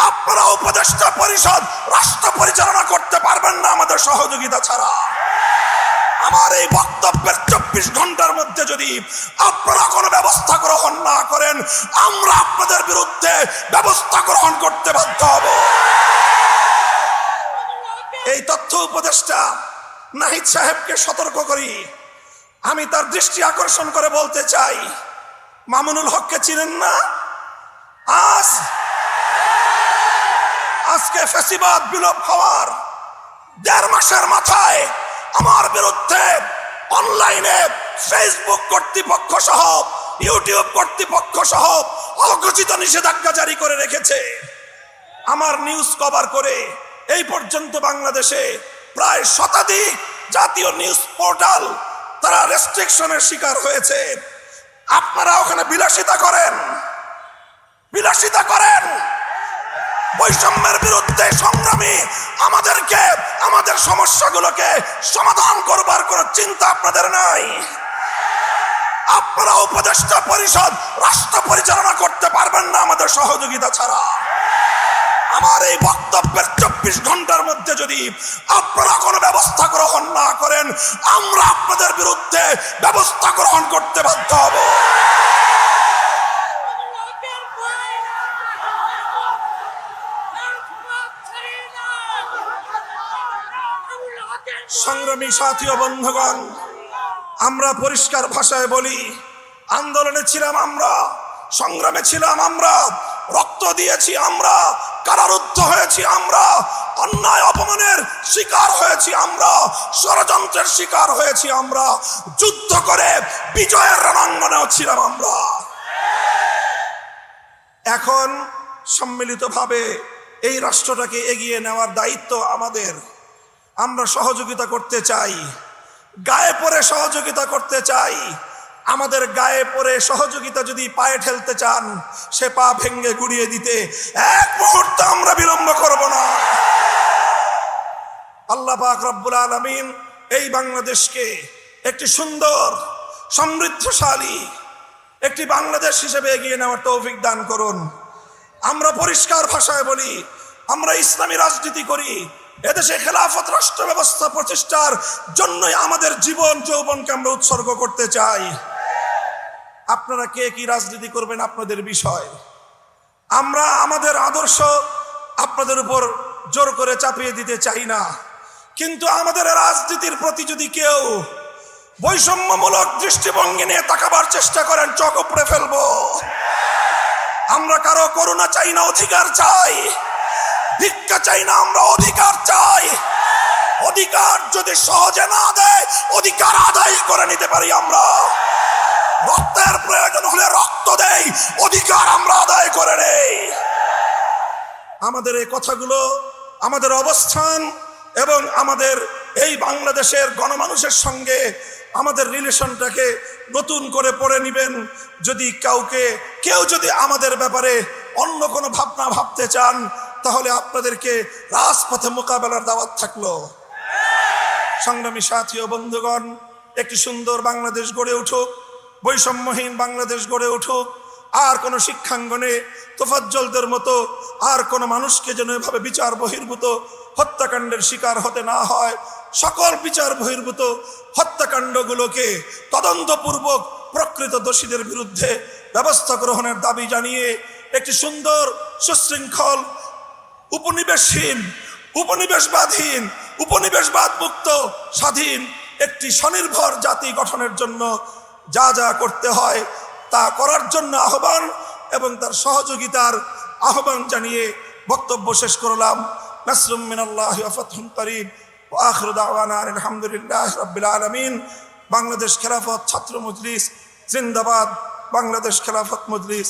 আপনারা উপদেষ্টা পরিষদ রাষ্ট্র পরিচালনা করতে পারবেন না আমাদের সহযোগিতা ছাড়া। আমার এই বক্তব্যের 24 ঘন্টার মধ্যে যদি আপনারা কোনো ব্যবস্থা গ্রহণ না করেন, আমরা আপনাদের বিরুদ্ধে ব্যবস্থা গ্রহণ করতে বাধ্য হব। এই তথ্য উপদেষ্টা নাহিদ সাহেবকে সতর্ক করি, আমি তার দৃষ্টি আকর্ষণ করে বলতে চাই, মামুনুল হককে চিনেন না? আজকে ফ্যাসিবাদ বিলোপ হওয়ার 1.5 মাসের মাথায় আমার বিরুদ্ধে অনলাইনে ফেসবুক কর্তৃপক্ষ সহ ইউটিউব কর্তৃপক্ষ সহ অঘোষিত নিষেধাজ্ঞা জারি করে রেখেছে। আমার নিউজ কভার করে এই পর্যন্ত বাংলাদেশে প্রায় শতাধিক জাতীয় নিউজ পোর্টাল তারা রেস্ট্রিকশনের শিকার হয়েছে। আপনারা ওখানে বিলাসিতা করেন, বৈষম্যের বিরুদ্ধে সংগ্রামী আমাদেরকে আমাদের সমস্যাগুলোকে সমাধান করবার কোনো চিন্তা আপনাদের নাই। আপনারা উপদেষ্টা পরিষদ রাষ্ট্র পরিচালনা করতে পারবেন না আমাদের সহযোগিতা ছাড়া। আমার এই বক্তব্যের 24 ঘন্টার মধ্যে যদি আপনারা কোনো ব্যবস্থা গ্রহণ না করেন, আমরা আপনাদের বিরুদ্ধে ব্যবস্থা গ্রহণ করতে বাধ্য হব। সংগ্রামী সাথী ও বন্ধুগণ, আমরা পরিষ্কার ভাষায় বলি, আন্দোলনে ছিলাম আমরা, সংগ্রামে ছিলাম আমরা, রক্ত দিয়েছি আমরা, কারারুদ্ধ হয়েছি আমরা, অন্যায় অপমানের শিকার হয়েছি আমরা, ষড়যন্ত্রের শিকার হয়েছি আমরা, যুদ্ধ করে বিজয়ের রণাঙ্গনেও ছিলাম আমরা। এখন সম্মিলিতভাবে এই রাষ্ট্রটাকে এগিয়ে নেওয়ার দায়িত্ব আমাদের। আমরা সহযোগিতা করতে চাই, গায়ে পড়ে সহযোগিতা করতে চাই। আমাদের গায়ে পড়ে সহযোগিতা যদি পায়ে ঠেলতে চান, সে পা ভেঙ্গে গুড়িয়ে দিতে এক মুহূর্ত আমরা বিলম্ব করব না। আল্লাহ পাক রব্বুল আলামিন এই বাংলাদেশকে একটি সুন্দর সমৃদ্ধশালী একটি বাংলাদেশ হিসেবে এগিয়ে নেওয়ার তৌফিক দান করুন। আমরা পরিষ্কার ভাষায় বলি, আমরা ইসলামী রাজনীতি করি, এদেশে খেলাফত রাষ্ট্র ব্যবস্থা প্রতিষ্ঠার জন্যই আমাদের জীবন যৌবনকে আমরা উৎসর্গ করতে চাই। আপনারা কে কি রাজনীতি করবেন আপনাদের বিষয়। আমরা আমাদের আদর্শ আপনাদের উপর জোর করে চাপিয়ে দিতে চাই না, কিন্তু আমাদের রাজনীতির প্রতি যদি কেউ বৈষম্যমূলক দৃষ্টিভঙ্গি নিয়ে তাকাবার চেষ্টা করেন, চোখ উপড়ে ফেলবো। আমরা কারো করুণা চাই না, অধিকার চাই। ভিক্ষা চাই না, আমরা অধিকার চাই। অধিকার যদি সহজে না দেয়, অধিকার আদায় করে নিতে পারি আমরা। রক্তের প্রয়োজন হলে রক্ত দেই, অধিকার আমরা আদায় করে নেই। আমাদের এই কথাগুলো, আমাদের অবস্থান এবং আমাদের এই বাংলাদেশের গণমানুষের সঙ্গে আমাদের রিলেশনটাকে নতুন করে পড়ে নিবেন। যদি কেউ যদি আমাদের ব্যাপারে অন্য কোনো ভাবনা ভাবতে চান, তাহলে আপনাদেরকে রাজপথে মোকাবেলার দাওয়াত থাকলো। সংগ্রামী সাথী ও বন্ধুগণ, একটি সুন্দর বাংলাদেশ গড়ে উঠুক, বৈষম্যহীন বাংলাদেশ গড়ে উঠুক। আর কোনো শিক্ষাঙ্গনে তোফাজ্জলদের মতো আর কোনো মানুষকে যেন এভাবে বিচার বহির্ভূত হত্যাকাণ্ডের শিকার হতে না হয়। সকল বিচার বহির্ভূত হত্যাকাণ্ডগুলোকে তদন্তপূর্বক প্রকৃত দোষীদের বিরুদ্ধে ব্যবস্থা গ্রহণের দাবি জানিয়ে একটি সুন্দর সুশৃঙ্খল উপনিবেশহীন, উপনিবেশবাদহীন, উপনিবেশবাদ মুক্ত স্বাধীন একটি স্বনির্ভর জাতি গঠনের জন্য যা যা করতে হয় তা করার জন্য আহ্বান এবং তার সহযোগিতার আহ্বান জানিয়ে বক্তব্য শেষ করলাম। নাসরুম মিনাল্লাহি ওয়া ফাতহুন করিব ওয়া আখিরু দাওয়ানা আলহামদুলিল্লাহি রাব্বিল আলামিন। বাংলাদেশ খেলাফত ছাত্র মজলিস জিন্দাবাদ, বাংলাদেশ খেলাফত মজলিস।